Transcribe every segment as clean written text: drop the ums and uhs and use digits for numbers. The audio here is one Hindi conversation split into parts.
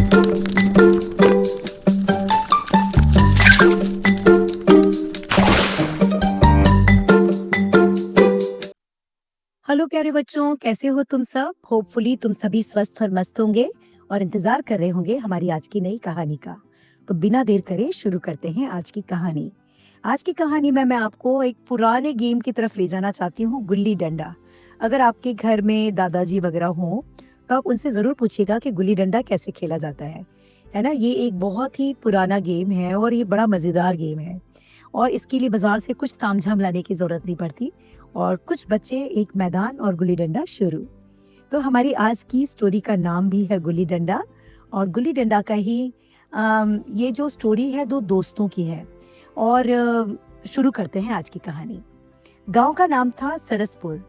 हेलो प्यारे बच्चों, कैसे हो तुम सब? होपफुली तुम सभी स्वस्थ और मस्त होंगे और इंतजार कर रहे होंगे हमारी आज की नई कहानी का। तो बिना देर करे शुरू करते हैं आज की कहानी। आज की कहानी में मैं आपको एक पुराने गेम की तरफ ले जाना चाहती हूँ, गुल्ली डंडा। अगर आपके घर में दादाजी वगैरह हों तो आप उनसे जरूर पूछिएगा कि गुल्ली डंडा कैसे खेला जाता है ना। ये एक बहुत ही पुराना गेम है और ये बड़ा मजेदार गेम है और इसके लिए बाजार से कुछ तामझाम लाने की जरूरत नहीं पड़ती और कुछ बच्चे, एक मैदान और गुल्ली डंडा शुरू। तो हमारी आज की स्टोरी का नाम भी है गुल्ली डंडा और गुल्ली डंडा का ही ये जो स्टोरी है दो दोस्तों की है। और शुरू करते हैं आज की कहानी। गांव का नाम था सरसपुर।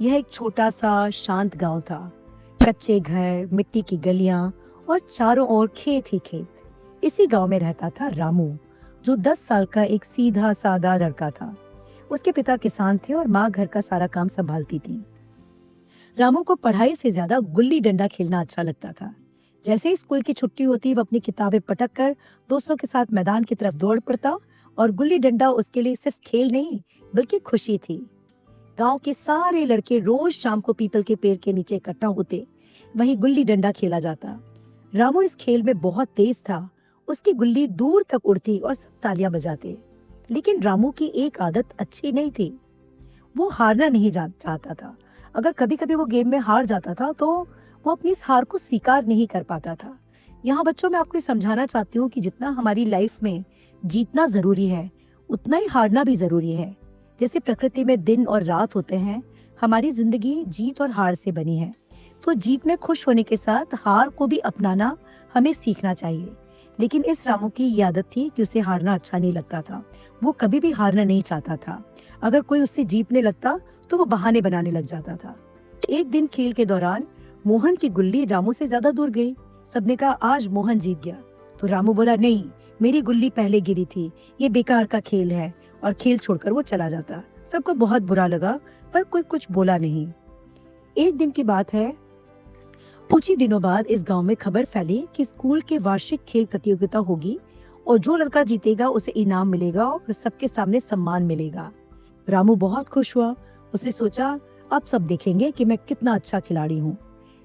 यह एक छोटा सा शांत गांव था। कच्चे घर, मिट्टी की गलियां और चारों ओर खेत ही खेत। इसी गांव में रहता था रामू, जो 10 साल का एक सीधा सादा लड़का था। उसके पिता किसान थे और माँ घर का सारा काम संभालती थी। रामू को पढ़ाई से ज्यादा गुल्ली डंडा खेलना अच्छा लगता था। जैसे ही स्कूल की छुट्टी होती, वह अपनी किताबें पटक कर दोस्तों के साथ मैदान की तरफ दौड़ पड़ता और गुल्ली डंडा उसके लिए सिर्फ खेल नहीं बल्कि खुशी थी। गांव के सारे लड़के रोज शाम को पीपल के पेड़ के नीचे इकट्ठा होते, वहीं गुल्ली डंडा खेला जाता। रामू इस खेल में बहुत तेज था। उसकी गुल्ली दूर तक उड़ती और सब तालियां बजाते। लेकिन रामू की एक आदत अच्छी नहीं थी। वो हारना नहीं चाहता था। अगर कभी कभी वो गेम में हार जाता था तो वो अपनी इस हार को स्वीकार नहीं कर पाता था। यहाँ बच्चों, मैं आपको समझाना चाहती हूँ कि जितना हमारी लाइफ में जीतना जरूरी है, उतना ही हारना भी जरूरी है। जैसे प्रकृति में दिन और रात होते हैं, हमारी जिंदगी जीत और हार से बनी है। तो जीत में खुश होने के साथ हार को भी अपनाना हमें सीखना चाहिए। लेकिन इस रामू की ये आदत थी कि उसे हारना अच्छा नहीं लगता था। वो कभी भी हारना नहीं चाहता था। अगर कोई उससे जीतने लगता तो वो बहाने बनाने लग जाता था। एक दिन खेल के दौरान मोहन की गुल्ली रामू से ज्यादा दूर गई। सबने कहा आज मोहन जीत गया। तो रामू बोला नहीं, मेरी गुल्ली पहले गिरी थी, ये बेकार का खेल है, और खेल छोड़कर वो चला जाता। सबको बहुत बुरा लगा पर कोई कुछ बोला नहीं। एक दिन की बात है, कुछ ही दिनों बाद इस गांव में खबर फैली कि स्कूल के वार्षिक खेल प्रतियोगिता होगी और जो लड़का जीतेगा उसे इनाम मिलेगा और सबके सामने सम्मान मिलेगा। रामू बहुत खुश हुआ। उसने सोचा अब सब देखेंगे कि मैं कितना अच्छा खिलाड़ी हूँ।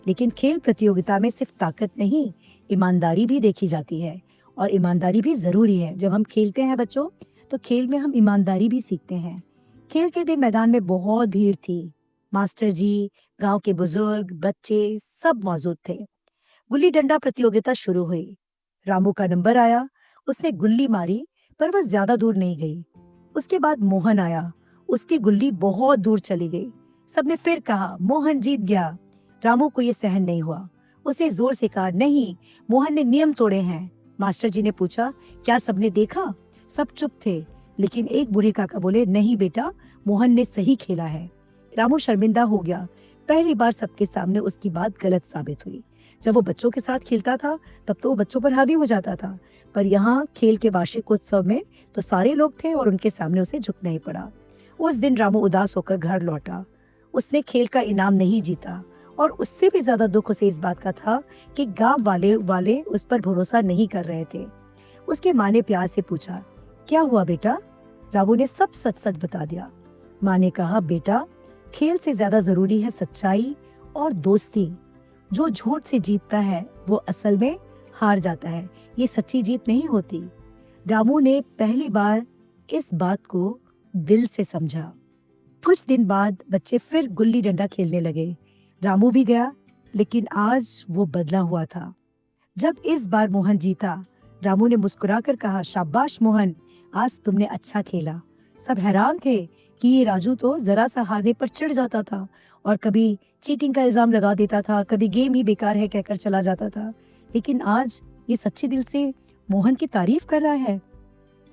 लेकिन खेल प्रतियोगिता में सिर्फ ताकत नहीं, ईमानदारी भी देखी जाती है और ईमानदारी भी जरूरी है। जब हम खेलते हैं बच्चों, तो खेल में हम ईमानदारी भी सीखते हैं। खेल के दिन मैदान में बहुत भीड़ थी। मास्टर जी, गांव के बुजुर्ग, बच्चे सब मौजूद थे। गुल्ली डंडा प्रतियोगिता शुरू हुई। रामू का नंबर आया। उसने गुल्ली मारी पर वह ज्यादा दूर नहीं गई। उसके बाद मोहन आया। उसकी गुल्ली बहुत दूर चली गई। सबने फिर कहा मोहन जीत गया। रामू को यह सहन नहीं हुआ। उसे जोर से कहा नहीं, मोहन ने नियम तोड़े हैं। मास्टर जी ने पूछा क्या सबने देखा? सब चुप थे, लेकिन एक बूढ़े काका बोले नहीं बेटा, मोहन ने सही खेला है। रामू शर्मिंदा हो गया। पहली बार सबके सामने उसकी बात गलत साबित हुई। जब वो बच्चों के साथ खेलता था तब तो वो बच्चों पर हावी हो जाता था, पर यहाँ खेल के वार्षिक उत्सव में तो सारे लोग थे और उनके सामने उसे झुकना ही पड़ा। उस दिन रामू उदास होकर घर लौटा। उसने खेल का इनाम नहीं जीता और उससे भी ज्यादा दुख उसे इस बात का था कि गांव वाले उस पर भरोसा नहीं कर रहे थे। उसके माँ ने प्यार से पूछा क्या हुआ बेटा? रामू ने सब सच सच बता दिया। माँ ने कहा बेटा, खेल से ज्यादा जरूरी है सच्चाई और दोस्ती। जो झूठ से जीतता है वो असल में हार जाता है, ये सच्ची जीत नहीं होती। रामू ने पहली बार इस बात को दिल से समझा। कुछ दिन बाद बच्चे फिर गुल्ली डंडा खेलने लगे। रामू भी गया, लेकिन आज वो बदला हुआ था। जब इस बार मोहन जीता, रामू ने मुस्कुराकर कहा शाबाश मोहन, आज तुमने अच्छा खेला। सब हैरान थे कि ये राजू तो जरा सा हारने पर चिढ़ जाता था और कभी चीटिंग का इल्जाम लगा देता था, कभी गेम ही बेकार है कहकर चला जाता था। लेकिन आज ये सच्चे दिल से मोहन की तारीफ कर रहा है।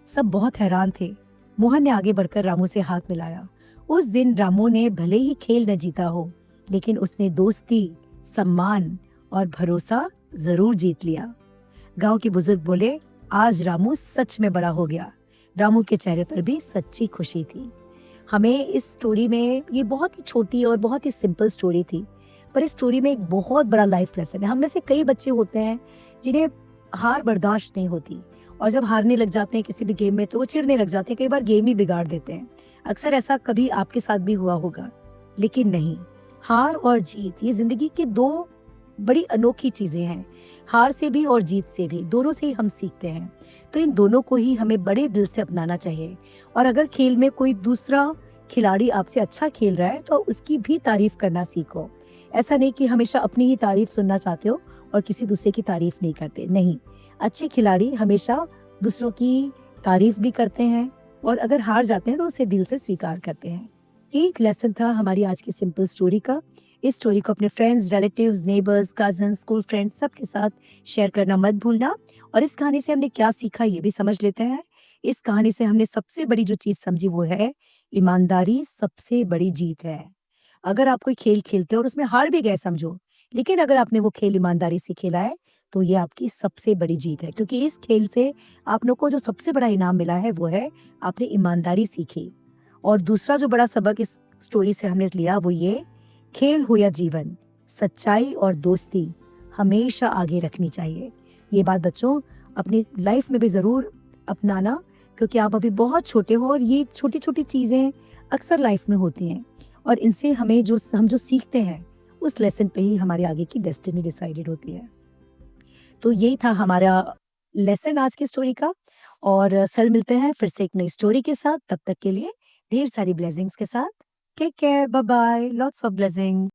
सब बहुत हैरान थे। मोहन ने आगे बढ़कर रामू से हाथ मिलाया। उस दिन रामू ने भले ही खेल न जीता हो, लेकिन उसने दोस्ती, सम्मान और भरोसा जरूर जीत लिया। गांव के बुजुर्ग बोले आज रामू सच में बड़ा हो गया। रामू के चेहरे पर भी सच्ची खुशी थी। हमें इस स्टोरी में, ये बहुत ही छोटी और बहुत ही सिंपल स्टोरी थी, पर इस स्टोरी में एक बहुत बड़ा लाइफ लेसन है। हम में से कई बच्चे होते हैं जिन्हें हार बर्दाश्त नहीं होती, और जब हारने लग जाते हैं किसी भी गेम में तो वो चिढ़ने लग जाते हैं, कई बार गेम ही बिगाड़ देते हैं। अक्सर ऐसा कभी आपके साथ भी हुआ होगा, लेकिन नहीं, हार और जीत ये जिंदगी के दो बड़ी अनोखी चीजें हैं। हार से भी और जीत से भी, दोनों से ही हम सीखते हैं। तो इन दोनों को ही हमें बड़े दिल से अपनाना चाहिए। और अगर खेल में कोई दूसरा खिलाड़ी आपसे अच्छा खेल रहा है तो उसकी भी तारीफ करना सीखो। ऐसा नहीं कि हमेशा अपनी ही तारीफ सुनना चाहते हो और किसी दूसरे की तारीफ नहीं करते। नहीं, अच्छे खिलाड़ी हमेशा दूसरों की तारीफ भी करते हैं, और अगर हार जाते हैं तो उसे दिल से स्वीकार करते हैं। एक लेसन था हमारी आज की सिंपल स्टोरी का। इस स्टोरी को अपने friends, relatives, neighbours, cousin, school friends सबके साथ शेयर करना मत भूलना। और इस कहानी से हमने क्या सीखा ये भी समझ लेते हैं। इस कहानी से हमने सबसे बड़ी जो चीज समझी वो है, ईमानदारी सबसे बड़ी जीत है। अगर आप कोई खेल खेलते हो और उसमें हार भी गए समझो, लेकिन अगर आपने वो खेल ईमानदारी से खेला है तो ये आपकी सबसे बड़ी जीत है, क्योंकि इस खेल से आप लोग को जो सबसे बड़ा इनाम मिला है वो है आपने ईमानदारी सीखी। और दूसरा जो बड़ा सबक इस स्टोरी से हमने लिया वो ये, खेल हो या जीवन, सच्चाई और दोस्ती हमेशा आगे रखनी चाहिए। ये बात बच्चों अपनी लाइफ में भी जरूर अपनाना, क्योंकि आप अभी बहुत छोटे हो और ये छोटी छोटी चीजें अक्सर लाइफ में होती हैं, और इनसे हमें हम जो सीखते हैं उस लेसन पे ही हमारे आगे की डेस्टिनी डिसाइडेड होती है। तो यही था हमारा लेसन आज की स्टोरी का, और कल मिलते हैं फिर से एक नई स्टोरी के साथ। तब तक के लिए ढेर सारी ब्लेसिंग्स के साथ। Take care, bye bye, lots of blessing.